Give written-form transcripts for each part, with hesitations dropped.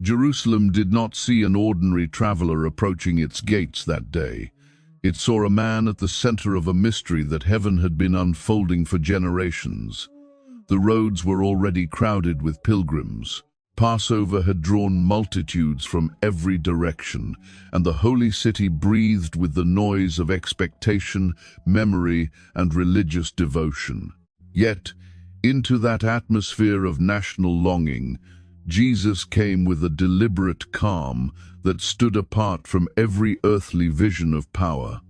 Jerusalem did not see an ordinary traveler approaching its gates that day. It saw a man at the center of a mystery that heaven had been unfolding for generations. The roads were already crowded with pilgrims. Passover had drawn multitudes from every direction, and the holy city breathed with the noise of expectation, memory, and religious devotion. Yet, into that atmosphere of national longing, Jesus came with a deliberate calm that stood apart from every earthly vision of power.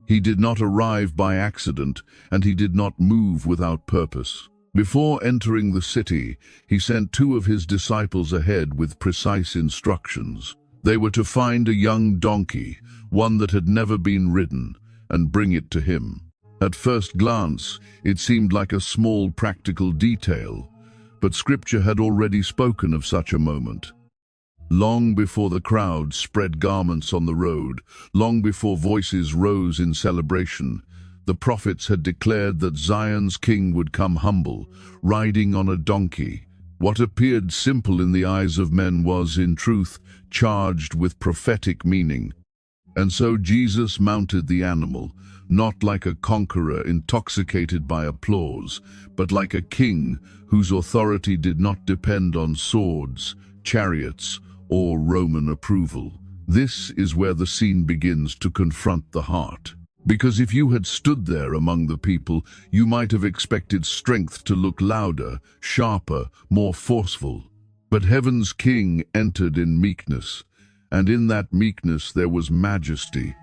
He did not arrive by accident, and he did not move without purpose. Before entering the city, he sent 2 of his disciples ahead with precise instructions. They were to find a young donkey, one that had never been ridden, and bring it to him. At first glance, it seemed like a small practical detail, but Scripture had already spoken of such a moment. Long before the crowd spread garments on the road, long before voices rose in celebration, the prophets had declared that Zion's king would come humble, riding on a donkey. What appeared simple in the eyes of men was, in truth, charged with prophetic meaning. And so Jesus mounted the animal, not like a conqueror intoxicated by applause, but like a king whose authority did not depend on swords, chariots, or Roman approval. This is where the scene begins to confront the heart. Because if you had stood there among the people, you might have expected strength to look louder, sharper, more forceful. But heaven's king entered in meekness, and in that meekness there was majesty.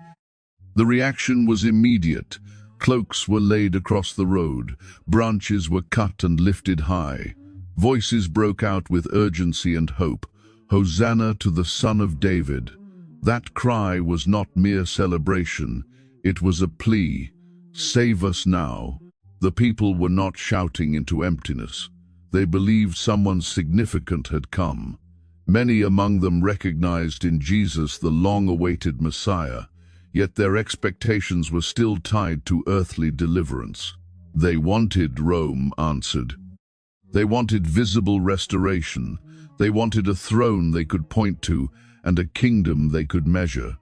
The reaction was immediate. Cloaks were laid across the road, branches were cut and lifted high. Voices broke out with urgency and hope. Hosanna to the Son of David. That cry was not mere celebration. It was a plea. Save us now. The people were not shouting into emptiness. They believed someone significant had come. Many among them recognized in Jesus the long-awaited Messiah, yet their expectations were still tied to earthly deliverance. They wanted, Rome answered. They wanted visible restoration. They wanted a throne they could point to and a kingdom they could measure.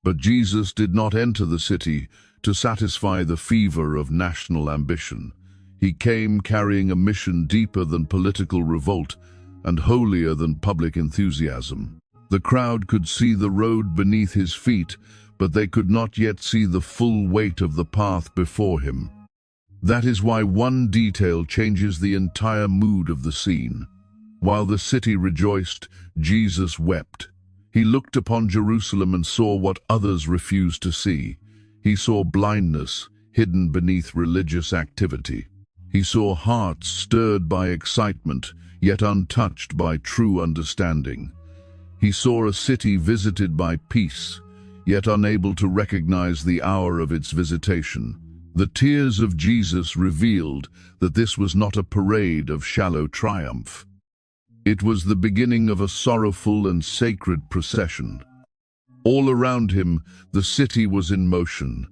But Jesus did not enter the city to satisfy the fever of national ambition. He came carrying a mission deeper than political revolt and holier than public enthusiasm. The crowd could see the road beneath his feet, but they could not yet see the full weight of the path before him. That is why one detail changes the entire mood of the scene. While the city rejoiced, Jesus wept. He looked upon Jerusalem and saw what others refused to see. He saw blindness hidden beneath religious activity. He saw hearts stirred by excitement, yet untouched by true understanding. He saw a city visited by peace, yet unable to recognize the hour of its visitation. The tears of Jesus revealed that this was not a parade of shallow triumph. It was the beginning of a sorrowful and sacred procession. All around him, the city was in motion.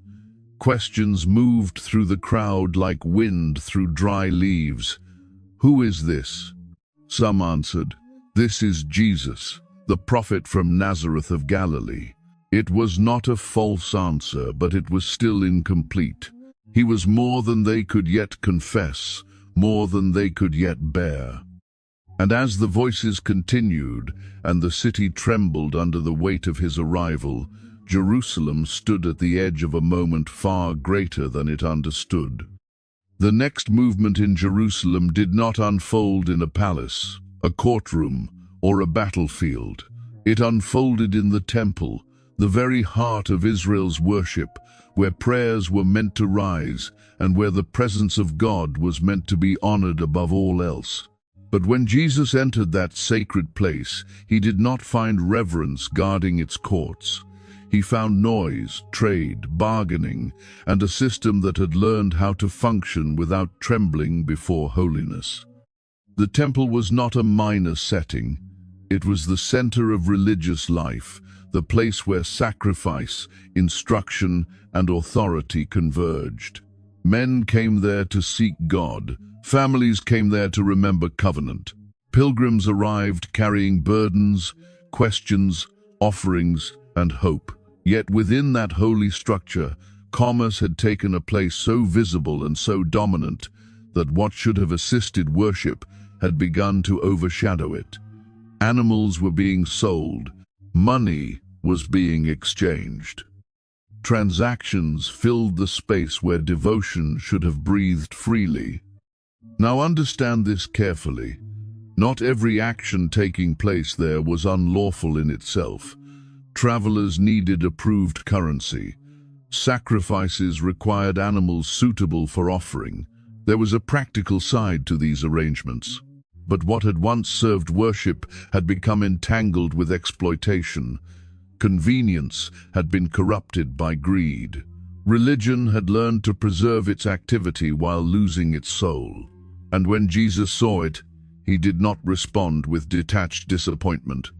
Questions moved through the crowd like wind through dry leaves. Who is this? Some answered, "This is Jesus, the prophet from Nazareth of Galilee." It was not a false answer, but it was still incomplete. He was more than they could yet confess, more than they could yet bear. And as the voices continued, and the city trembled under the weight of his arrival, Jerusalem stood at the edge of a moment far greater than it understood. The next movement in Jerusalem did not unfold in a palace, a courtroom, or a battlefield. It unfolded in the temple, the very heart of Israel's worship, where prayers were meant to rise, and where the presence of God was meant to be honored above all else. But when Jesus entered that sacred place, he did not find reverence guarding its courts. He found noise, trade, bargaining, and a system that had learned how to function without trembling before holiness. The temple was not a minor setting. It was the center of religious life, the place where sacrifice, instruction, and authority converged. Men came there to seek God. Families came there to remember covenant. Pilgrims arrived carrying burdens, questions, offerings, and hope. Yet within that holy structure, commerce had taken a place so visible and so dominant that what should have assisted worship had begun to overshadow it. Animals were being sold, money was being exchanged. Transactions filled the space where devotion should have breathed freely. Now understand this carefully. Not every action taking place there was unlawful in itself. Travelers needed approved currency. Sacrifices required animals suitable for offering. There was a practical side to these arrangements. But what had once served worship had become entangled with exploitation. Convenience had been corrupted by greed. Religion had learned to preserve its activity while losing its soul. And when Jesus saw it, he did not respond with detached disappointment.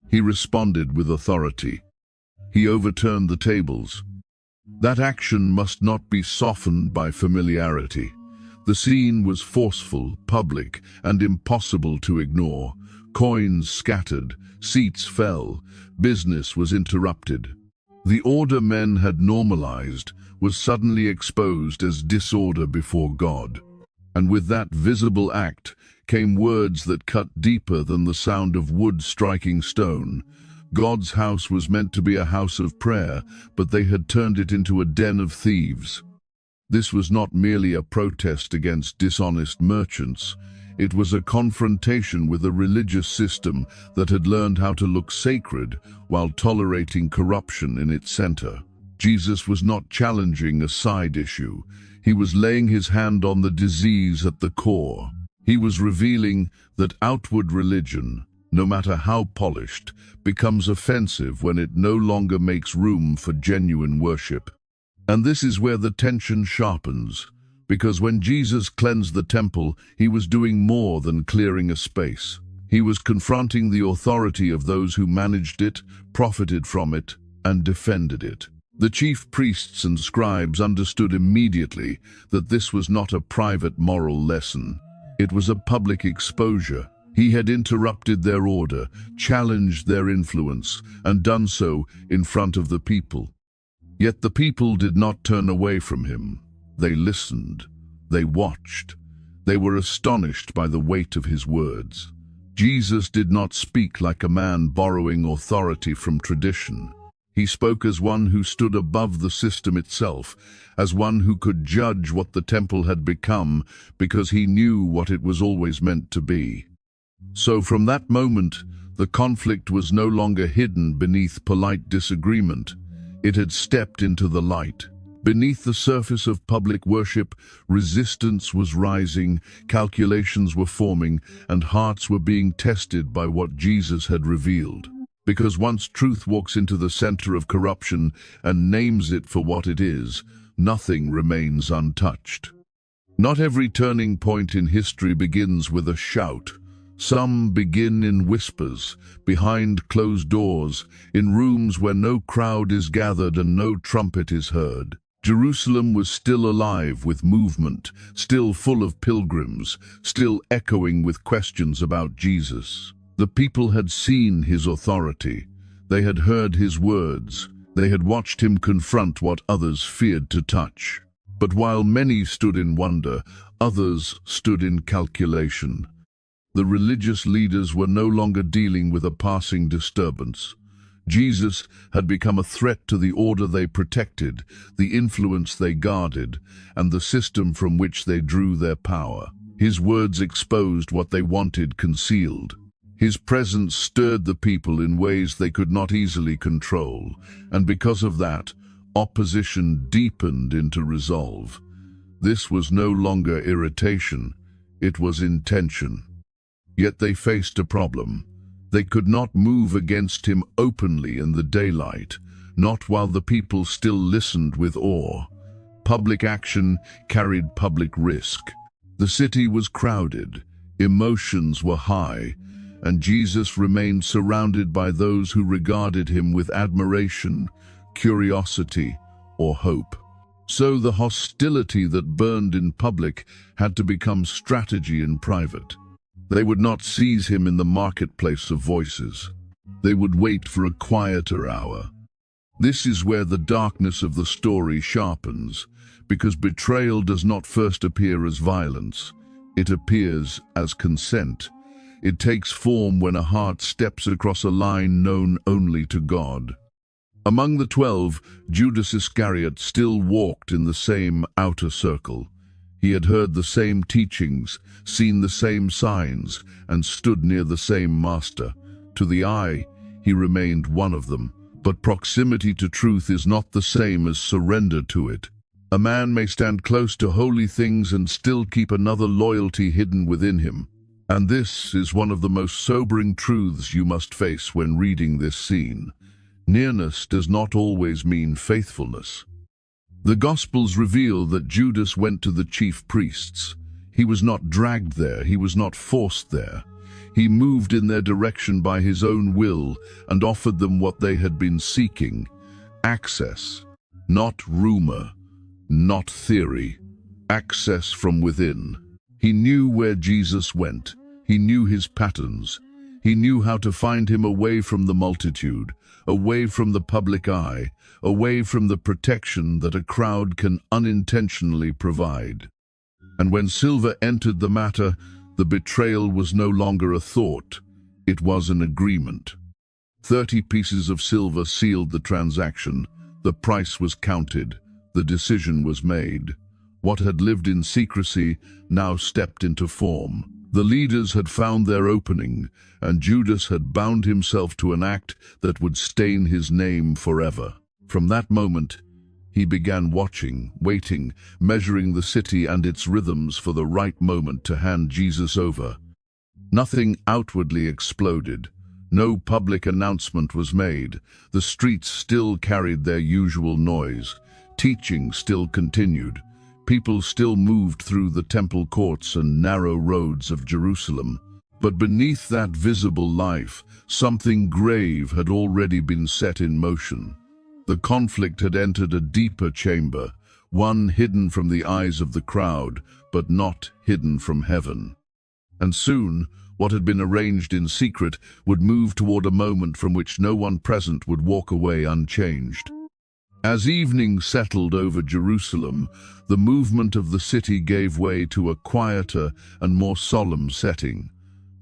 He responded with authority. He overturned the tables. That action must not be softened by familiarity. The scene was forceful, public, and impossible to ignore. Coins scattered, seats fell, business was interrupted. The order men had normalized was suddenly exposed as disorder before God. And with that visible act came words that cut deeper than the sound of wood striking stone. God's house was meant to be a house of prayer, but they had turned it into a den of thieves. This was not merely a protest against dishonest merchants. It was a confrontation with a religious system that had learned how to look sacred while tolerating corruption in its center. Jesus was not challenging a side issue. He was laying his hand on the disease at the core. He was revealing that outward religion, no matter how polished, becomes offensive when it no longer makes room for genuine worship. And this is where the tension sharpens, because when Jesus cleansed the temple, he was doing more than clearing a space. He was confronting the authority of those who managed it, profited from it, and defended it. The chief priests and scribes understood immediately that this was not a private moral lesson. It was a public exposure. He had interrupted their order, challenged their influence, and done so in front of the people. Yet the people did not turn away from him. They listened. They watched. They were astonished by the weight of his words. Jesus did not speak like a man borrowing authority from tradition. He spoke as one who stood above the system itself, as one who could judge what the temple had become because he knew what it was always meant to be. So from that moment, the conflict was no longer hidden beneath polite disagreement. It had stepped into the light. Beneath the surface of public worship, resistance was rising, calculations were forming, and hearts were being tested by what Jesus had revealed. Because once truth walks into the center of corruption and names it for what it is, nothing remains untouched. Not every turning point in history begins with a shout. Some begin in whispers, behind closed doors, in rooms where no crowd is gathered and no trumpet is heard. Jerusalem was still alive with movement, still full of pilgrims, still echoing with questions about Jesus. The people had seen his authority. They had heard his words. They had watched him confront what others feared to touch. But while many stood in wonder, others stood in calculation. The religious leaders were no longer dealing with a passing disturbance. Jesus had become a threat to the order they protected, the influence they guarded, and the system from which they drew their power. His words exposed what they wanted concealed. His presence stirred the people in ways they could not easily control, and because of that, opposition deepened into resolve. This was no longer irritation, it was intention. Yet they faced a problem. They could not move against him openly in the daylight, not while the people still listened with awe. Public action carried public risk. The city was crowded, emotions were high, and Jesus remained surrounded by those who regarded him with admiration, curiosity, or hope. So the hostility that burned in public had to become strategy in private. They would not seize him in the marketplace of voices. They would wait for a quieter hour. This is where the darkness of the story sharpens, because betrayal does not first appear as violence. It appears as consent. It takes form when a heart steps across a line known only to God. Among the 12, Judas Iscariot still walked in the same outer circle. He had heard the same teachings, seen the same signs, and stood near the same master. To the eye, he remained one of them. But proximity to truth is not the same as surrender to it. A man may stand close to holy things and still keep another loyalty hidden within him. And this is one of the most sobering truths you must face when reading this scene. Nearness does not always mean faithfulness. The Gospels reveal that Judas went to the chief priests. He was not dragged there, he was not forced there. He moved in their direction by his own will and offered them what they had been seeking: access, not rumor, not theory, access from within. He knew where Jesus went. He knew his patterns. He knew how to find him away from the multitude, away from the public eye, away from the protection that a crowd can unintentionally provide. And when silver entered the matter, the betrayal was no longer a thought, it was an agreement. 30 pieces of silver sealed the transaction. The price was counted. The decision was made. What had lived in secrecy now stepped into form. The leaders had found their opening, and Judas had bound himself to an act that would stain his name forever. From that moment, he began watching, waiting, measuring the city and its rhythms for the right moment to hand Jesus over. Nothing outwardly exploded. No public announcement was made. The streets still carried their usual noise. Teaching still continued. People still moved through the temple courts and narrow roads of Jerusalem. But beneath that visible life, something grave had already been set in motion. The conflict had entered a deeper chamber, one hidden from the eyes of the crowd, but not hidden from heaven. And soon, what had been arranged in secret would move toward a moment from which no one present would walk away unchanged. As evening settled over Jerusalem, the movement of the city gave way to a quieter and more solemn setting.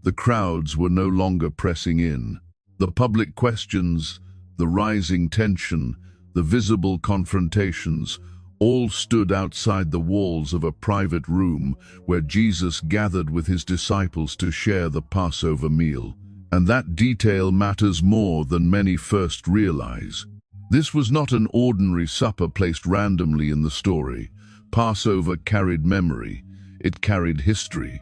The crowds were no longer pressing in. The public questions, the rising tension, the visible confrontations, all stood outside the walls of a private room where Jesus gathered with his disciples to share the Passover meal. And that detail matters more than many first realize. This was not an ordinary supper placed randomly in the story. Passover carried memory. It carried history.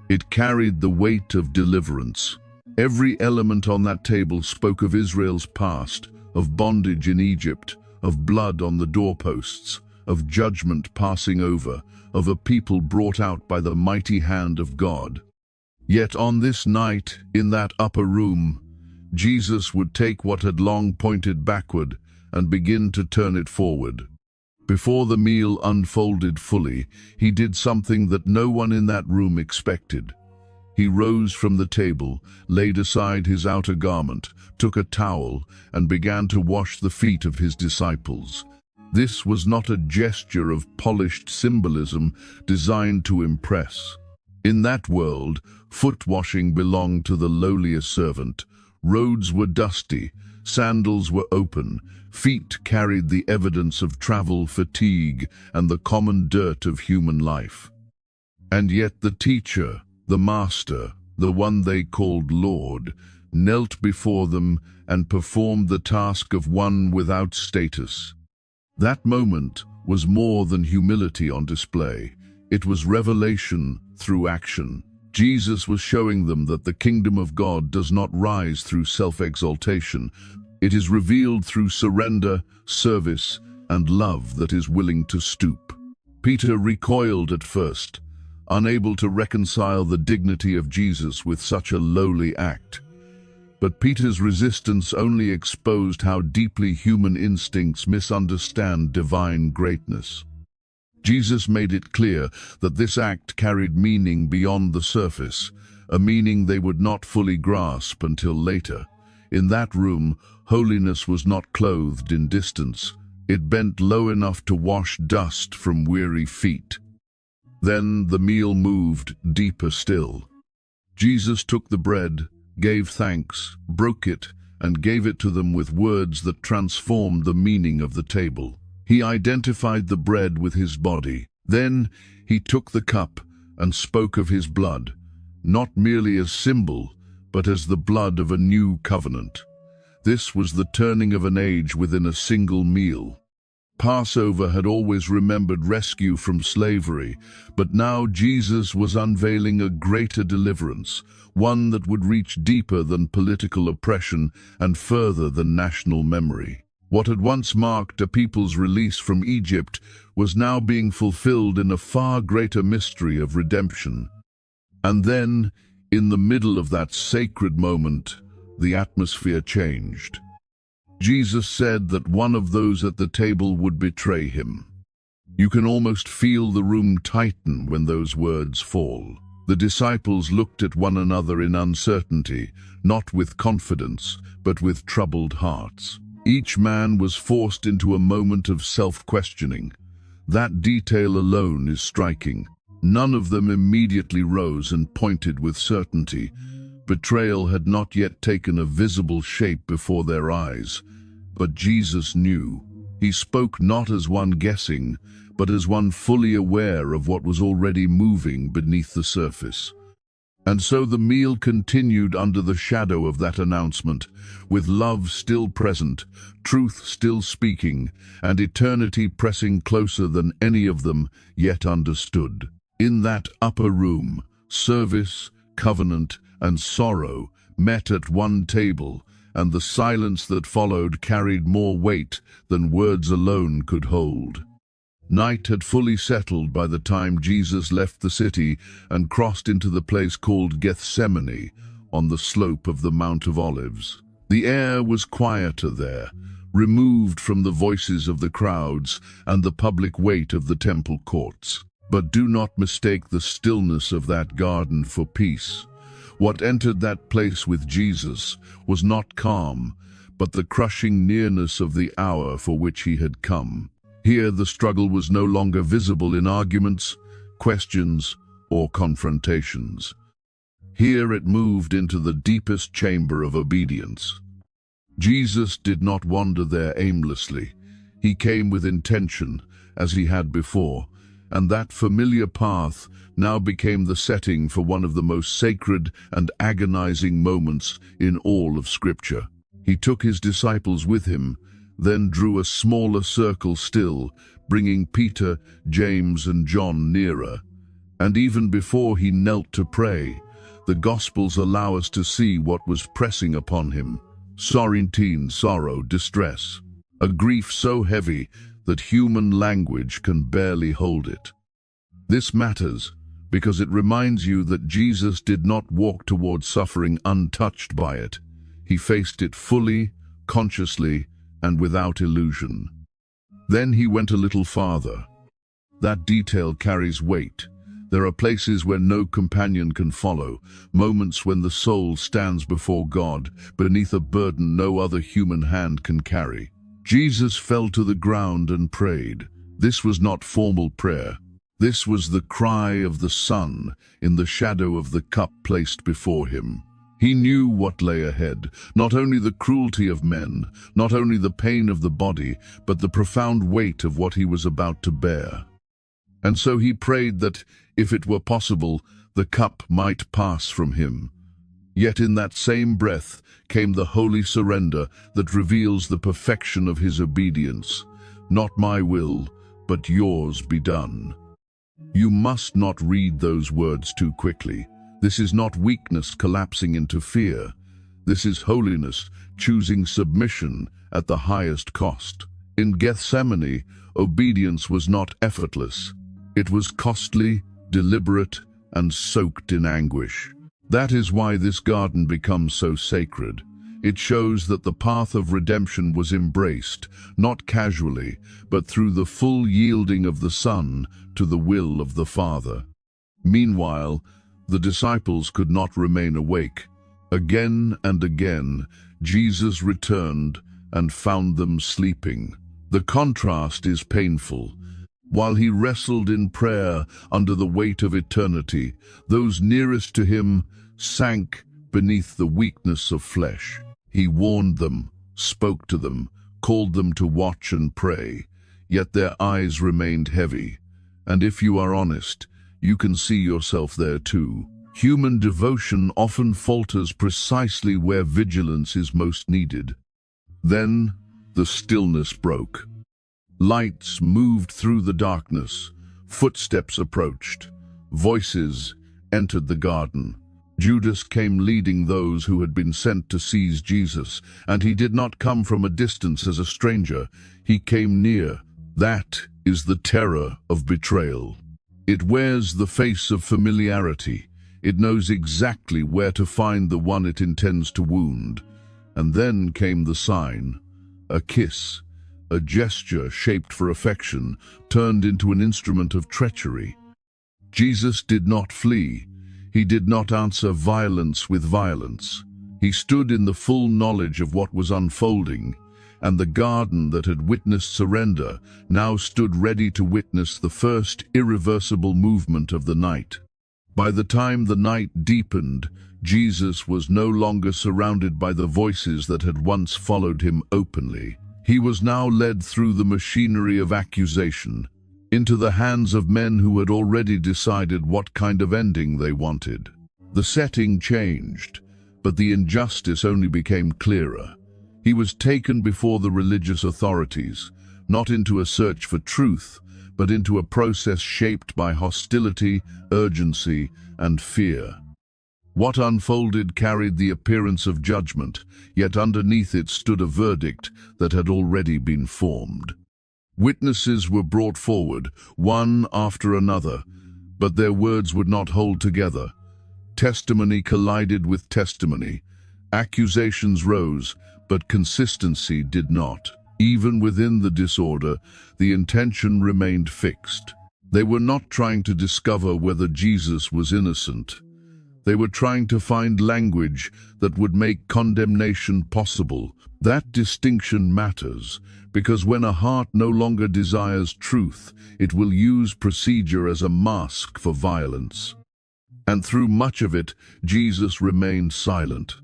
It carried the weight of deliverance. Every element on that table spoke of Israel's past, of bondage in Egypt, of blood on the doorposts, of judgment passing over, of a people brought out by the mighty hand of God. Yet on this night, in that upper room, Jesus would take what had long pointed backward and begin to turn it forward. Before the meal unfolded fully, he did something that no one in that room expected. He rose from the table, laid aside his outer garment, took a towel, and began to wash the feet of his disciples. This was not a gesture of polished symbolism designed to impress. In that world, foot washing belonged to the lowliest servant. Roads were dusty, sandals were open, feet carried the evidence of travel fatigue and the common dirt of human life. And yet the teacher, the master, the one they called Lord, knelt before them and performed the task of one without status. That moment was more than humility on display. It was revelation through action. Jesus was showing them that the kingdom of God does not rise through self-exaltation. It is revealed through surrender, service, and love that is willing to stoop. Peter recoiled at first, unable to reconcile the dignity of Jesus with such a lowly act. But Peter's resistance only exposed how deeply human instincts misunderstand divine greatness. Jesus made it clear that this act carried meaning beyond the surface, a meaning they would not fully grasp until later. In that room, holiness was not clothed in distance. It bent low enough to wash dust from weary feet. Then the meal moved deeper still. Jesus took the bread, gave thanks, broke it, and gave it to them with words that transformed the meaning of the table. He identified the bread with his body. Then he took the cup and spoke of his blood, not merely as symbol, but as the blood of a new covenant. This was the turning of an age within a single meal. Passover had always remembered rescue from slavery, but now Jesus was unveiling a greater deliverance, one that would reach deeper than political oppression and further than national memory. What had once marked a people's release from Egypt was now being fulfilled in a far greater mystery of redemption. And then, in the middle of that sacred moment, the atmosphere changed. Jesus said that one of those at the table would betray him. You can almost feel the room tighten when those words fall. The disciples looked at one another in uncertainty, not with confidence, but with troubled hearts. Each man was forced into a moment of self-questioning. That detail alone is striking. None of them immediately rose and pointed with certainty. Betrayal had not yet taken a visible shape before their eyes. But Jesus knew. He spoke not as one guessing, but as one fully aware of what was already moving beneath the surface. And so the meal continued under the shadow of that announcement, with love still present, truth still speaking, and eternity pressing closer than any of them yet understood. In that upper room, service, covenant, and sorrow met at one table, and the silence that followed carried more weight than words alone could hold. Night had fully settled by the time Jesus left the city and crossed into the place called Gethsemane, on the slope of the Mount of Olives. The air was quieter there, removed from the voices of the crowds and the public weight of the temple courts. But do not mistake the stillness of that garden for peace. What entered that place with Jesus was not calm, but the crushing nearness of the hour for which he had come. Here the struggle was no longer visible in arguments, questions, or confrontations. Here it moved into the deepest chamber of obedience. Jesus did not wander there aimlessly. He came with intention, as he had before, and that familiar path now became the setting for one of the most sacred and agonizing moments in all of Scripture. He took his disciples with him, then drew a smaller circle still, bringing Peter, James, and John nearer. And even before he knelt to pray, the Gospels allow us to see what was pressing upon him. Sorrow, distress, a grief so heavy that human language can barely hold it. This matters because it reminds you that Jesus did not walk toward suffering untouched by it. He faced it fully, consciously, and without illusion. Then he went a little farther. That detail carries weight. There are places where no companion can follow, moments when the soul stands before God, beneath a burden no other human hand can carry. Jesus fell to the ground and prayed. This was not formal prayer. This was the cry of the Son in the shadow of the cup placed before him. He knew what lay ahead, not only the cruelty of men, not only the pain of the body, but the profound weight of what he was about to bear. And so he prayed that, if it were possible, the cup might pass from him. Yet in that same breath came the holy surrender that reveals the perfection of his obedience. Not my will, but yours be done. You must not read those words too quickly. This is not weakness collapsing into fear. This is holiness, choosing submission at the highest cost. In Gethsemane, obedience was not effortless. It was costly, deliberate, and soaked in anguish. That is why this garden becomes so sacred. It shows that the path of redemption was embraced, not casually, but through the full yielding of the Son to the will of the Father. Meanwhile, The disciples could not remain awake. Again and again, Jesus returned and found them sleeping. The contrast is painful. While he wrestled in prayer under the weight of eternity, those nearest to him sank beneath the weakness of flesh. He warned them, spoke to them, called them to watch and pray, yet their eyes remained heavy. And if you are honest, you can see yourself there too. Human devotion often falters precisely where vigilance is most needed. Then the stillness broke. Lights moved through the darkness. Footsteps approached. Voices entered the garden. Judas came leading those who had been sent to seize Jesus, and he did not come from a distance as a stranger. He came near. That is the terror of betrayal. It wears the face of familiarity. It knows exactly where to find the one it intends to wound. And then came the sign, a kiss, a gesture shaped for affection, turned into an instrument of treachery. Jesus did not flee. He did not answer violence with violence. He stood in the full knowledge of what was unfolding, and the garden that had witnessed surrender now stood ready to witness the first irreversible movement of the night. By the time the night deepened, Jesus was no longer surrounded by the voices that had once followed him openly. He was now led through the machinery of accusation, into the hands of men who had already decided what kind of ending they wanted. The setting changed, but the injustice only became clearer. He was taken before the religious authorities, not into a search for truth, but into a process shaped by hostility, urgency, and fear. What unfolded carried the appearance of judgment, yet underneath it stood a verdict that had already been formed. Witnesses were brought forward, one after another, but their words would not hold together. Testimony collided with testimony. Accusations rose, but consistency did not. Even within the disorder, the intention remained fixed. They were not trying to discover whether Jesus was innocent. They were trying to find language that would make condemnation possible. That distinction matters, because when a heart no longer desires truth, it will use procedure as a mask for violence. And through much of it, Jesus remained silent.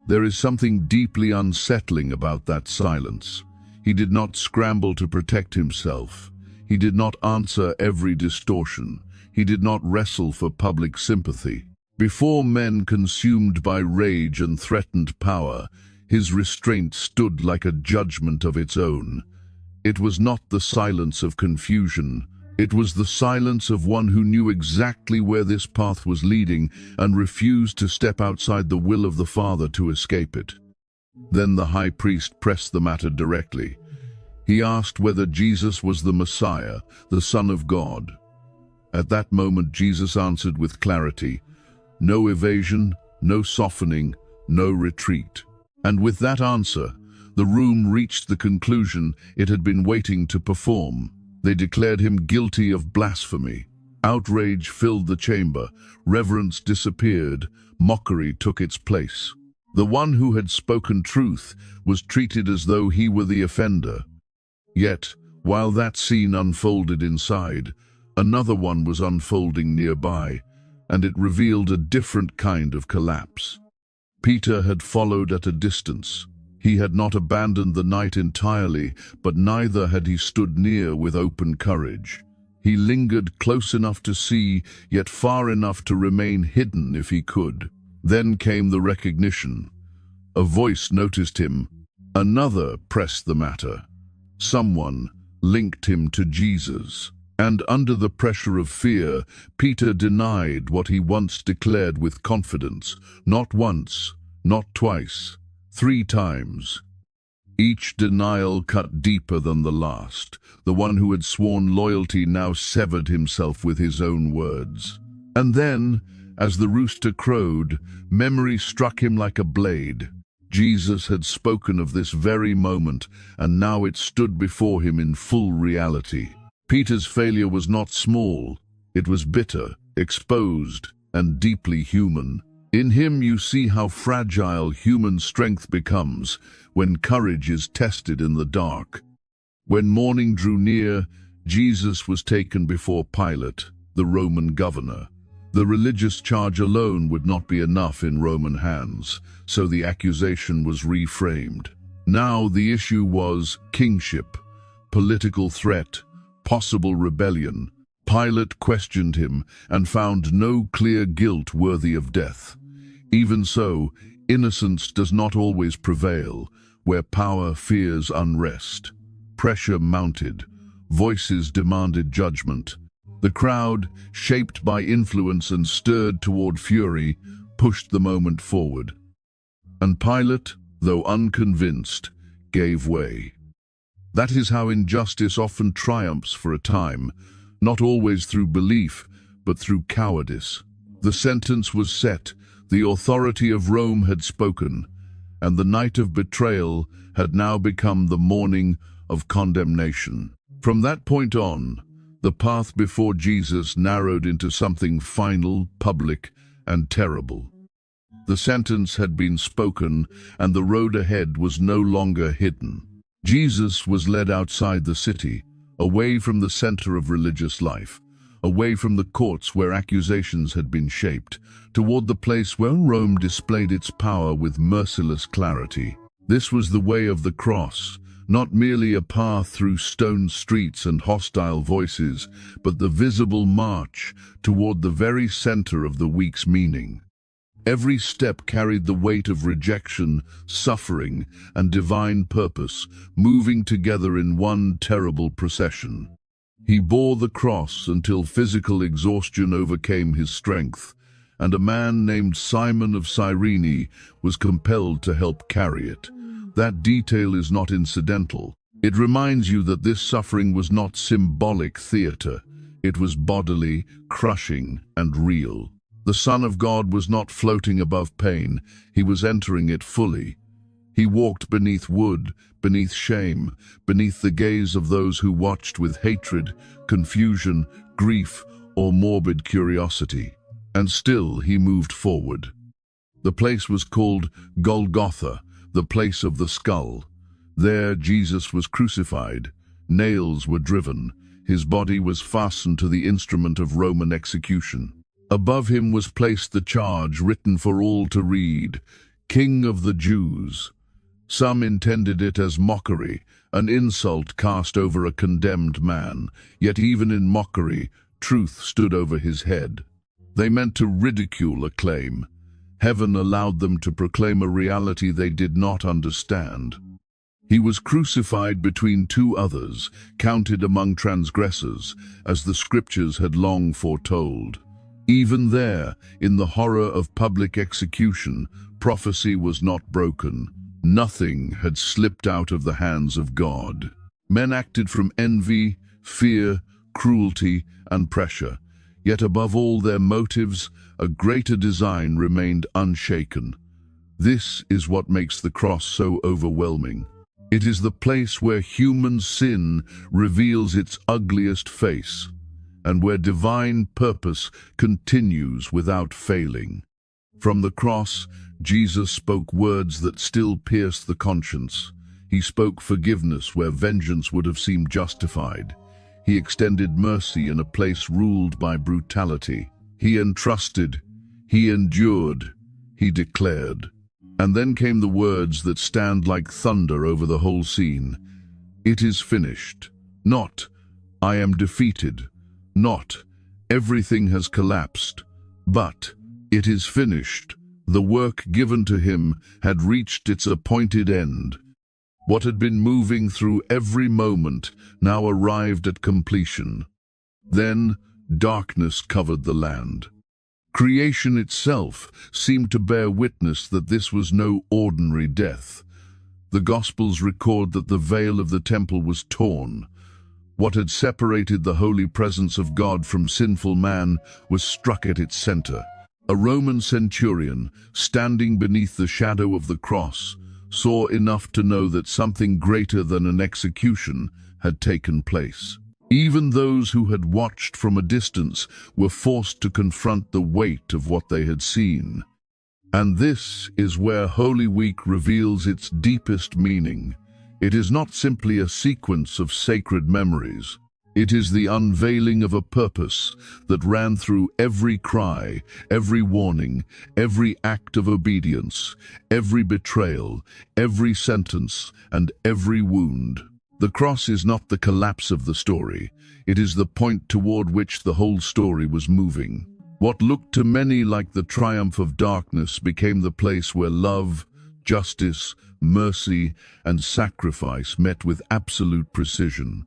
There is something deeply unsettling about that silence. He did not scramble to protect himself. He did not answer every distortion. He did not wrestle for public sympathy. Before men consumed by rage and threatened power, his restraint stood like a judgment of its own. It was not the silence of confusion. It was the silence of one who knew exactly where this path was leading and refused to step outside the will of the Father to escape it. Then the high priest pressed the matter directly. He asked whether Jesus was the Messiah, the Son of God. At that moment, Jesus answered with clarity. No evasion, no softening, no retreat. And with that answer, the room reached the conclusion it had been waiting to perform. They declared him guilty of blasphemy. Outrage filled the chamber. Reverence disappeared. Mockery took its place. The one who had spoken truth was treated as though he were the offender. Yet, while that scene unfolded inside, another one was unfolding nearby, and it revealed a different kind of collapse. Peter had followed at a distance. He had not abandoned the night entirely, but neither had he stood near with open courage. He lingered close enough to see, yet far enough to remain hidden if he could. Then came the recognition. A voice noticed him. Another pressed the matter. Someone linked him to Jesus. And under the pressure of fear, Peter denied what he once declared with confidence. Not once, not twice, 3 times. Each denial cut deeper than the last. The one who had sworn loyalty now severed himself with his own words. And then, as the rooster crowed, memory struck him like a blade. Jesus had spoken of this very moment, and now it stood before him in full reality. Peter's failure was not small. It was bitter, exposed, and deeply human. In him you see how fragile human strength becomes when courage is tested in the dark. When morning drew near, Jesus was taken before Pilate, the Roman governor. The religious charge alone would not be enough in Roman hands, so the accusation was reframed. Now the issue was kingship, political threat, possible rebellion. Pilate questioned him and found no clear guilt worthy of death. Even so, innocence does not always prevail, where power fears unrest. Pressure mounted, voices demanded judgment. The crowd, shaped by influence and stirred toward fury, pushed the moment forward. And Pilate, though unconvinced, gave way. That is how injustice often triumphs for a time, not always through belief, but through cowardice. The sentence was set, the authority of Rome had spoken, and the night of betrayal had now become the morning of condemnation. From that point on, the path before Jesus narrowed into something final, public, and terrible. The sentence had been spoken, and the road ahead was no longer hidden. Jesus was led outside the city, away from the center of religious life, away from the courts where accusations had been shaped, toward the place where Rome displayed its power with merciless clarity. This was the way of the cross, not merely a path through stone streets and hostile voices, but the visible march toward the very center of the week's meaning. Every step carried the weight of rejection, suffering, and divine purpose, moving together in one terrible procession. He bore the cross until physical exhaustion overcame his strength, and a man named Simon of Cyrene was compelled to help carry it. That detail is not incidental. It reminds you that this suffering was not symbolic theater. It was bodily, crushing, and real. The Son of God was not floating above pain. He was entering it fully. He walked beneath wood, beneath shame, beneath the gaze of those who watched with hatred, confusion, grief, or morbid curiosity. And still he moved forward. The place was called Golgotha, the place of the skull. There Jesus was crucified. Nails were driven. His body was fastened to the instrument of Roman execution. Above him was placed the charge written for all to read, King of the Jews. Some intended it as mockery, an insult cast over a condemned man, yet even in mockery, truth stood over his head. They meant to ridicule a claim. Heaven allowed them to proclaim a reality they did not understand. He was crucified between two others, counted among transgressors, as the scriptures had long foretold. Even there, in the horror of public execution, prophecy was not broken. Nothing had slipped out of the hands of God. Men acted from envy, fear, cruelty, and pressure. Yet above all their motives, a greater design remained unshaken. This is what makes the cross so overwhelming. It is the place where human sin reveals its ugliest face, and where divine purpose continues without failing. From the cross, Jesus spoke words that still pierce the conscience. He spoke forgiveness where vengeance would have seemed justified. He extended mercy in a place ruled by brutality. He entrusted, he endured, he declared. And then came the words that stand like thunder over the whole scene. It is finished. Not, I am defeated. Not, everything has collapsed. But, it is finished. The work given to him had reached its appointed end. What had been moving through every moment now arrived at completion. Then, darkness covered the land. Creation itself seemed to bear witness that this was no ordinary death. The Gospels record that the veil of the temple was torn. What had separated the holy presence of God from sinful man was struck at its center. A Roman centurion, standing beneath the shadow of the cross, saw enough to know that something greater than an execution had taken place. Even those who had watched from a distance were forced to confront the weight of what they had seen. And this is where Holy Week reveals its deepest meaning. It is not simply a sequence of sacred memories. It is the unveiling of a purpose that ran through every cry, every warning, every act of obedience, every betrayal, every sentence, and every wound. The cross is not the collapse of the story. It is the point toward which the whole story was moving. What looked to many like the triumph of darkness became the place where love, justice, mercy, and sacrifice met with absolute precision.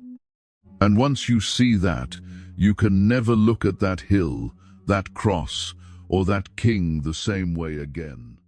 And once you see that, you can never look at that hill, that cross, or that king the same way again.